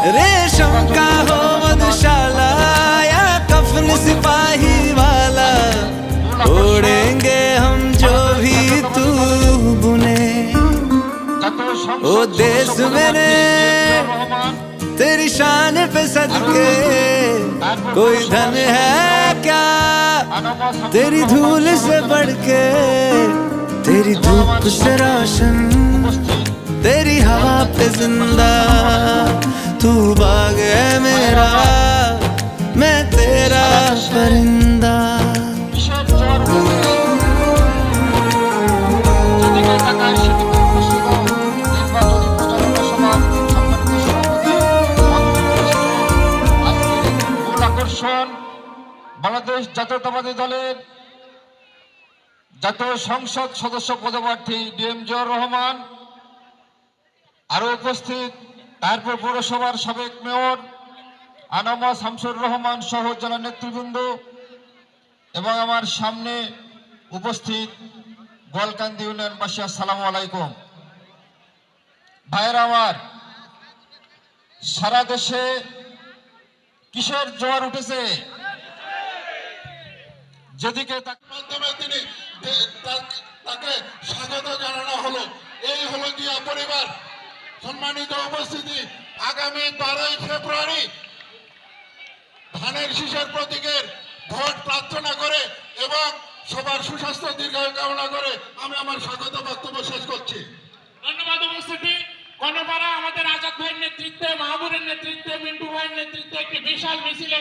रेशम का हो मधुशाला या कफन सिपाही वाला, ओढ़ेंगे हम जो भी तू बुने। ओ देश मेरे तेरी शान पे सदके, कोई धन है क्या तेरी धूल से बढ़ के। तेरी धूप से रोशन, तेरी हवा पे जिंदा, तू बाग है मेरा, मैं तेरा परिंदा। বাংলাদেশ জাতীয়তাবাদী দলের জাতীয় সংসদ সদস্য পদপ্রার্থী ডিএম জিয়াউর রহমান, আরো উপস্থিত তারপর পৌরসভার সাবেক মেয়র আনামা শামসুর রহমান সহ জেলা নেতৃবৃন্দ এবং আমার সামনে উপস্থিত গোয়ালকান্দি ইউনিয়নবাসী, আসসালামু আলাইকুম। ভাইয়েরা আমার, সারা দেশে কিসের জোয়ার উঠেছে? যেদিকে মাধ্যমে তিনি তাকে স্বাগত জানানো হলো। এই হলো জিয়া পরিবার। সম্মানিত উপস্থিতি, আগামী 12ই ফেব্রুয়ারি ধানের শীষের প্রতীকের ভোট প্রার্থনা করে এবং সবার সুস্বাস্থ্য দীর্ঘায়ু কামনা করে আমি আমার স্বাগত বক্তব্য শেষ করছি। ধন্যবাদ উপস্থিতি। গণপাড়া আমাদের আজাদ ভাইয়ের নেতৃত্বে, মাহবুবের নেতৃত্বে, মিন্টু ভাইয়ের নেতৃত্বে একটি বিশাল মিছিল